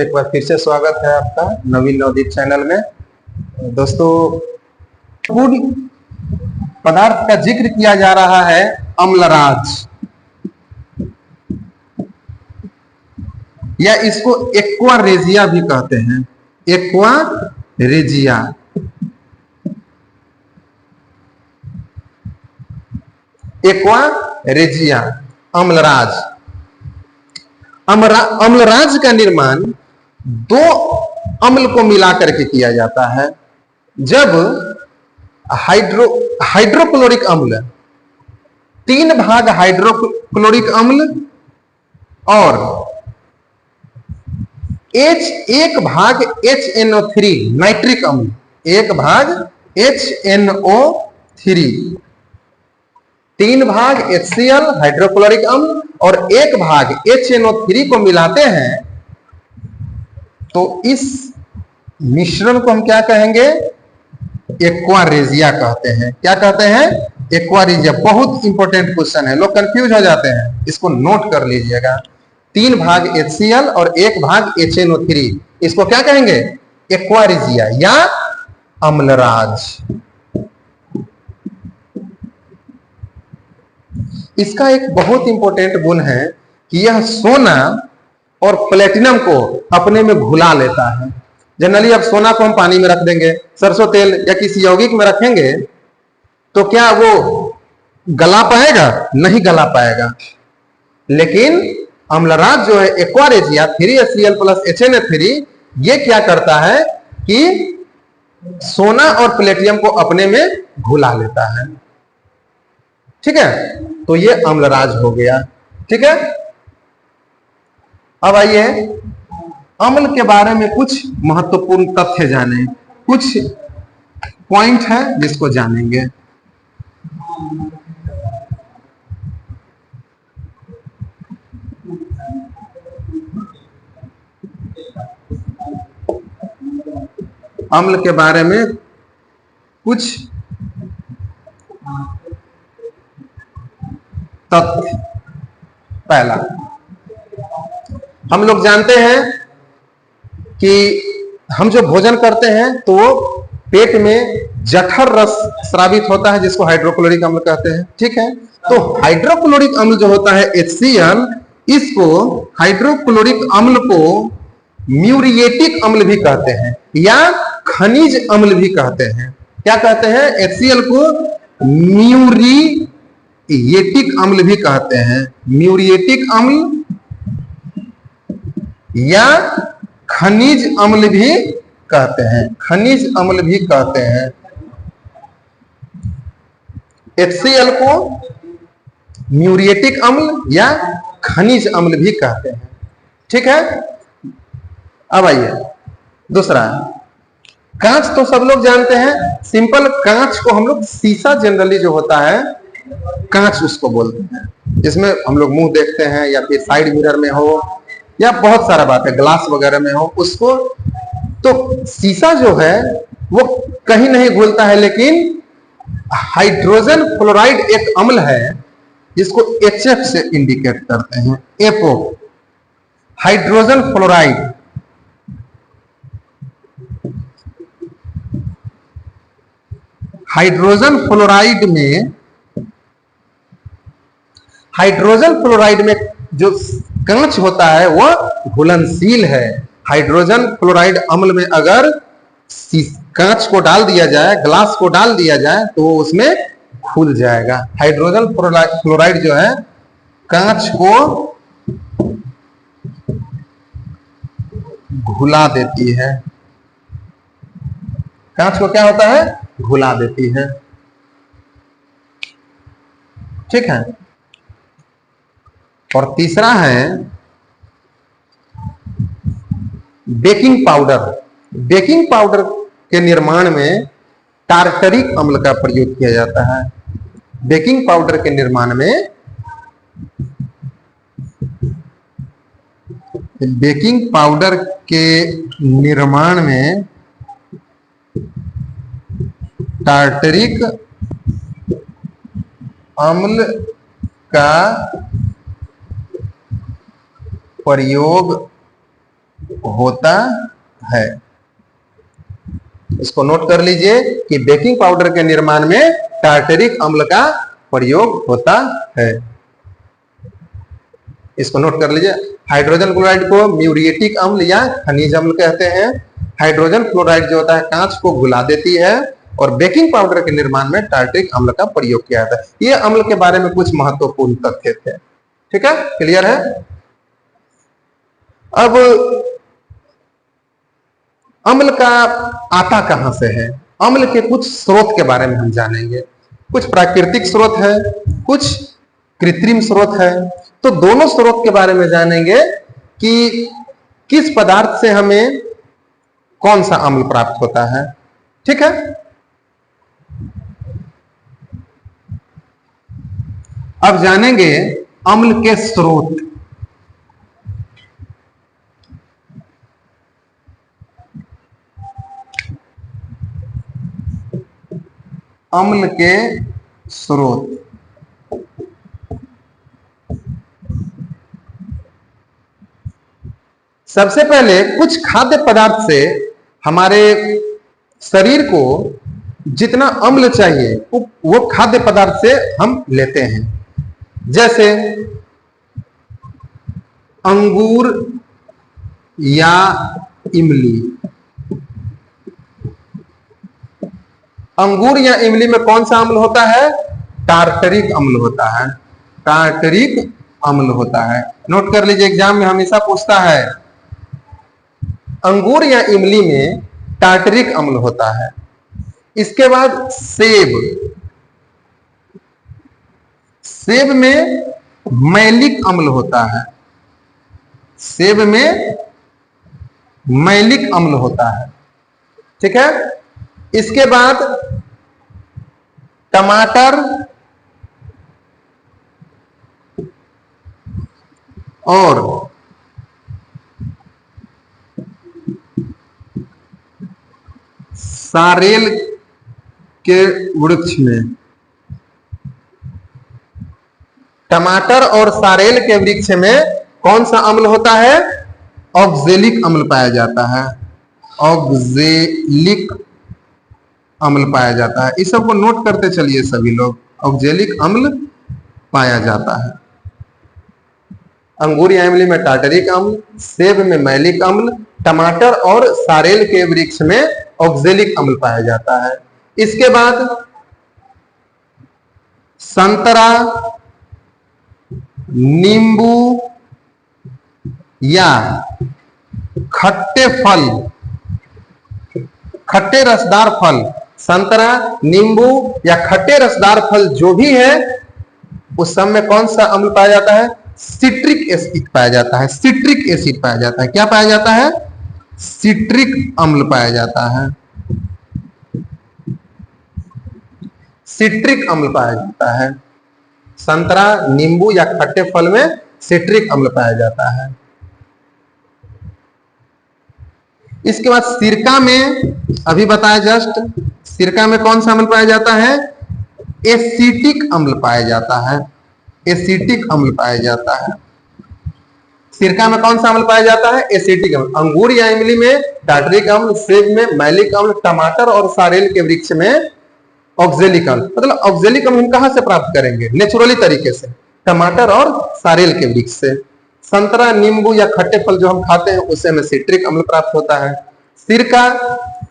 एक बार फिर से स्वागत है आपका नवीन नवदीप चैनल में। दोस्तों, फूड पदार्थ का जिक्र किया जा रहा है अम्लराज, या इसको एक्वा रेजिया भी कहते हैं। Aqua regia, aqua regia, Amalraj. Amalraj का निर्माण दो अम्ल को मिलाकर के किया जाता है। जब हाइड्रोक्लोरिक अम्ल, 3 भाग हाइड्रोक्लोरिक अम्ल और 1 भाग HNO3 नाइट्रिक अम्ल, 1 भाग HNO3, 3 भाग HCl हाइड्रोक्लोरिक अम्ल और 1 भाग HNO3 को मिलाते हैं तो इस मिश्रण को हम क्या कहेंगे? एक्वा रेजिया कहते हैं। क्या कहते हैं? Aqua regia. बहुत इंपॉर्टेंट क्वेश्चन है, लोग कंफ्यूज हो जाते हैं, इसको नोट कर लीजिएगा। 3 भाग HCl और 1 भाग HNO3, इसको क्या कहेंगे? एक्वा रेजिया या अम्लराज। इसका एक बहुत इंपॉर्टेंट गुण है कि यह सोना और प्लेटिनम को अपने में घुला लेता है। जनरली अब सोना को हम पानी में रख देंगे, सरसों तेल या किसी यौगिक में रखेंगे तो क्या वो गला पाएगा? नहीं गला पाएगा। लेकिन अम्लराज जो है aqua regia 3HCl plus HNO3, ये क्या करता है कि सोना और प्लेटिनम को अपने में घुला लेता है। ठीक है, तो ये अम्लराज हो गया। ठीक है, अब आइए अम्ल के बारे में कुछ महत्वपूर्ण तथ्य जानें। कुछ पॉइंट है जिसको जानेंगे। अम्ल के बारे में कुछ तथ्य। पहला, हम लोग जानते हैं कि हम जो भोजन करते हैं तो वो पेट में जठर रस स्रावित होता है, जिसको हाइड्रोक्लोरिक अम्ल कहते हैं। ठीक है, तो हाइड्रोक्लोरिक अम्ल जो होता है HCl, इसको हाइड्रोक्लोरिक अम्ल को म्यूरिएटिक अम्ल भी कहते हैं या खनिज अम्ल भी कहते हैं। क्या कहते हैं? HCl को म्यूरिएटिक अम्ल भी कहते हैं। म्यूरिएटिक अम्ल या खनिज अम्ल भी कहते हैं। खनिज अम्ल भी कहते हैं। HCl को म्यूरिएटिक अम्ल या खनिज अम्ल भी कहते हैं। ठीक है, अब आइए दूसरा, कांच तो सब लोग जानते हैं। सिंपल कांच को हम लोग शीशा जनरली जो होता है कांच उसको बोलते हैं, जिसमें हम लोग मुंह देखते हैं या फिर साइड मिरर में हो या बहुत सारा बात है ग्लास वगैरह में हो उसको। तो शीशा जो है वो कहीं नहीं घुलता है, लेकिन हाइड्रोजन फ्लोराइड एक अम्ल है जिसको HF से इंडिकेट करते हैं। Apo, hydrogen fluoride. Hydrogen fluoride में जो कांच होता है वह घुलनशील है। हाइड्रोजन फ्लोराइड अम्ल में अगर कांच को डाल दिया जाए, ग्लास को डाल दिया जाए तो वो उसमें घुल जाएगा। हाइड्रोजन फ्लोराइड जो है कांच को घुला देती है। कांच को क्या होता है? घुला देती है। ठीक है, और तीसरा है बेकिंग पाउडर। बेकिंग पाउडर के निर्माण में टार्टरिक अम्ल का प्रयोग किया जाता है। बेकिंग पाउडर के निर्माण में टार्टरिक अम्ल का प्रयोग होता है। इसको नोट कर लीजिए कि बेकिंग पाउडर के निर्माण में टार्टरिक अम्ल का प्रयोग होता है। इसको नोट कर लीजिए। हाइड्रोजन क्लोराइड को म्यूरिएटिक अम्ल या खनिज अम्ल कहते हैं। हाइड्रोजन क्लोराइड जो होता है कांच को घुला देती है और बेकिंग पाउडर के निर्माण में टार्टरिक अम्ल का प्रयोग किया जाता है। ये अम्ल के बारे में कुछ महत्वपूर्ण तथ्य थे। ठीक है, क्लियर है। अब अम्ल का आता कहां से है, अम्ल के कुछ स्रोत के बारे में हम जानेंगे। कुछ प्राकृतिक स्रोत है, कुछ कृत्रिम स्रोत है। तो दोनों स्रोत के बारे में जानेंगे कि किस पदार्थ से हमें कौन सा अम्ल प्राप्त होता है। ठीक है, अब जानेंगे अम्ल के स्रोत। अम्ल के स्रोत। सबसे पहले कुछ खाद्य पदार्थ से हमारे शरीर को जितना अम्ल चाहिए वो खाद्य पदार्थ से हम लेते हैं। जैसे अंगूर या इमली। अंगूर या इमली में कौन सा अम्ल होता है? टार्टरिक अम्ल होता है। टार्टरिक अम्ल होता है। नोट कर लीजिए, एग्जाम में हमेशा पूछता है अंगूर या इमली में टार्टरिक अम्ल होता है। इसके बाद सेब। सेब में मैलिक अम्ल होता है। सेब में मैलिक अम्ल होता है। ठीक है, इसके बाद टमाटर और सारेल के वृक्ष में, टमाटर और सारेल के वृक्ष में कौन सा अम्ल होता है? ऑक्जेलिक अम्ल पाया जाता है। ऑक्जेलिक अम्ल पाया जाता है। इस सब को नोट करते चलिए सभी लोग। ऑक्जेलिक अम्ल पाया जाता है। अंगूर या इमली में टार्टरिक अम्ल, सेब में मैलिक अम्ल, टमाटर और सारेल के वृक्ष में ऑक्जेलिक अम्ल पाया जाता है। इसके बाद संतरा, नींबू या खट्टे फल, खट्टे रसदार फल, संतरा, नींबू या खट्टे रसदार फल जो भी है उस सब में कौन सा अम्ल पाया जाता है? सिट्रिक एसिड पाया जाता है। सिट्रिक एसिड पाया जाता है। क्या पाया जाता है? सिट्रिक अम्ल पाया जाता है। सिट्रिक अम्ल पाया जाता है। संतरा, नींबू या खट्टे फल में सिट्रिक अम्ल पाया जाता है। इसके बाद सिरका में, अभी बताया जस्ट, सिरका में कौन सा अम्ल पाया जाता है? एसिटिक अम्ल पाया जाता है। एसिटिक अम्ल पाया जाता है। सिरका में कौन सा अम्ल पाया जाता है? एसिटिक अम्ल। अंगूर या इमली में टार्टरिक अम्ल, सेब में मैलिक अम्ल, टमाटर और सारेल के वृक्ष में ऑक्जेलिक अम्ल। मतलब ऑक्जेलिक अम्ल हम कहां से प्राप्त करेंगे? नेचुरली तरीके से, टमाटर और सारेल के वृक्ष से। संतरा, नींबू या खट्टे फल जो हम खाते हैं उससे हमें सिट्रिक अम्ल प्राप्त होता है। सिरका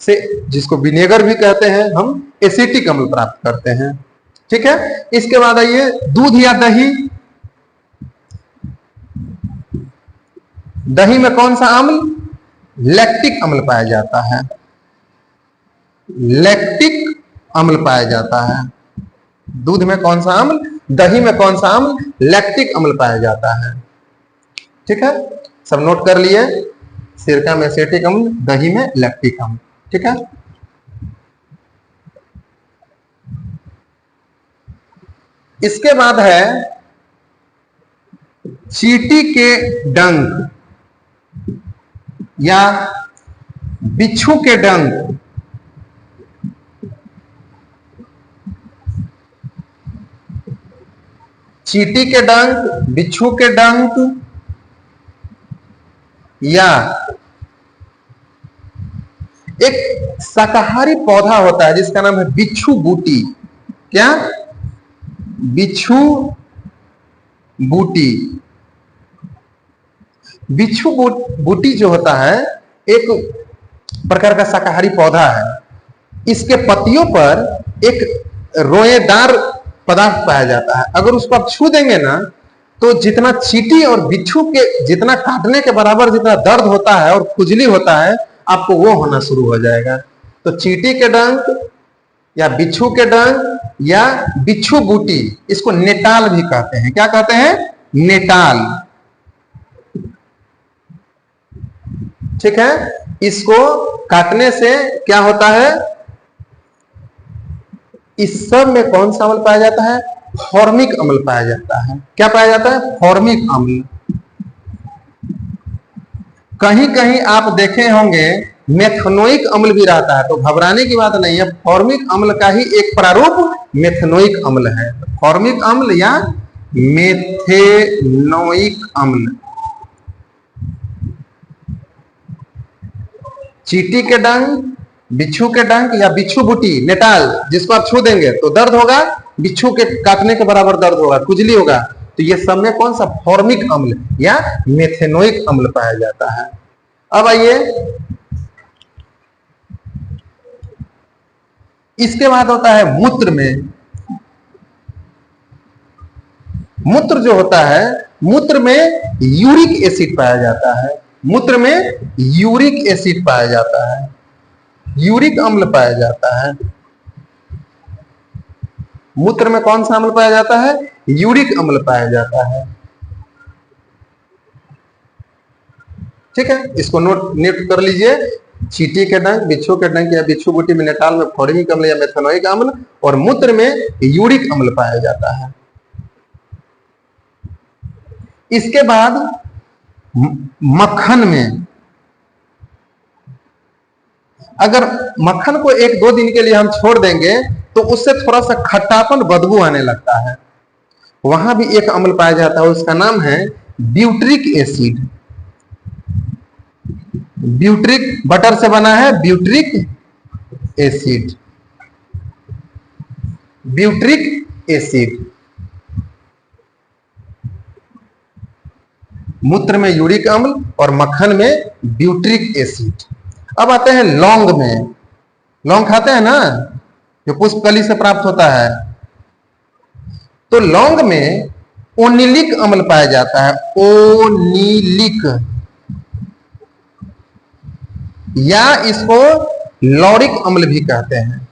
से, जिसको विनेगर भी कहते हैं, हम एसिटिक अम्ल प्राप्त करते हैं। ठीक है, इसके बाद आइए दूध या दही। दही में कौन सा अम्ल? लैक्टिक अम्ल पाया जाता है। लैक्टिक अम्ल पाया जाता है। दूध में कौन सा अम्ल? दही में कौन सा अम्ल? लैक्टिक अम्ल पाया जाता है। ठीक है, सब नोट कर लिए। सिरका में एसिटिक अम्ल, दही में लैक्टिक अम्ल। ठीक है, इसके बाद है चींटी के डंक या बिच्छू के डंक। चींटी के डंक, बिच्छू के डंक या एक शाकाहारी पौधा होता है जिसका नाम है बिच्छू बूटी। क्या? बिच्छू बूटी। बिच्छू बूटी जो होता है एक प्रकार का शाकाहारी पौधा है। इसके पत्तियों पर एक रोएदार पदार्थ पाया जाता है। अगर उसको आप छू देंगे ना तो जितना चींटी और बिच्छू के जितना काटने के बराबर जितना दर्द होता है और खुजली होता है, आपको वो होना शुरू हो जाएगा। तो चींटी के डंक या बिच्छू के डंक या बिच्छू बूटी, इसको नेटाल भी कहते हैं। क्या कहते हैं? नेटाल। ठीक है। इसको काटने से क्या होता है? इस सब में कौन सा अम्ल पाया जाता है? फॉर्मिक अम्ल पाया जाता है। क्या पाया जाता है? फॉर्मिक अम्ल। कहीं कहीं आप देखे होंगे मेथनोइक अम्ल भी रहता है, तो घबराने की बात नहीं है। फॉर्मिक अम्ल का ही एक प्रारूप मेथनोइक अम्ल है। फॉर्मिक अम्ल या मेथेनोइक अम्ल। चींटी के डंक, बिच्छू के डंक या बिच्छू बूटी नेटाल, जिसको आप छू देंगे तो दर्द होगा, बिच्छू के काटने के बराबर दर्द होगा, खुजली होगा। तो ये सब में कौन सा? फॉर्मिक अम्ल या मेथेनोइक अम्ल पाया जाता है। अब आइए, इसके बाद होता है मूत्र में। मूत्र जो होता है, मूत्र में यूरिक एसिड पाया जाता है। मूत्र में यूरिक एसिड पाया जाता है, यूरिक अम्ल पाया जाता है। मूत्र में कौन सा अम्ल पाया जाता है? यूरिक अम्ल पाया जाता है। ठीक है, इसको नोट कर लीजिए। चींटी के डंक, बिच्छू के डंक या बिच्छू बूटी में नेटाल में फॉर्मिक अम्ल या मेथनोइक अम्ल, और मूत्र में यूरिक अम्ल पाया जाता है। इसके बाद मक्खन में, अगर मक्खन को 1-2 दिन के लिए हम छोड़ देंगे तो उससे थोड़ा सा खट्टापन, बदबू आने लगता है। वहां भी एक अम्ल पाया जाता है, उसका नाम है ब्यूट्रिक एसिड। ब्यूट्रिक, बटर से बना है ब्यूट्रिक एसिड। Butyric acid. मूत्र में यूरिक अम्ल और मक्खन में ब्यूट्रिक एसिड। अब आते हैं लौंग में। लौंग खाते हैं ना, जो पुष्पकली से प्राप्त होता है। तो लौंग में ओनिलिक अम्ल पाया जाता है। ओनिलिक, या इसको लॉरिक अम्ल भी कहते हैं।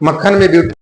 मक्खन में ब्यूट्रिक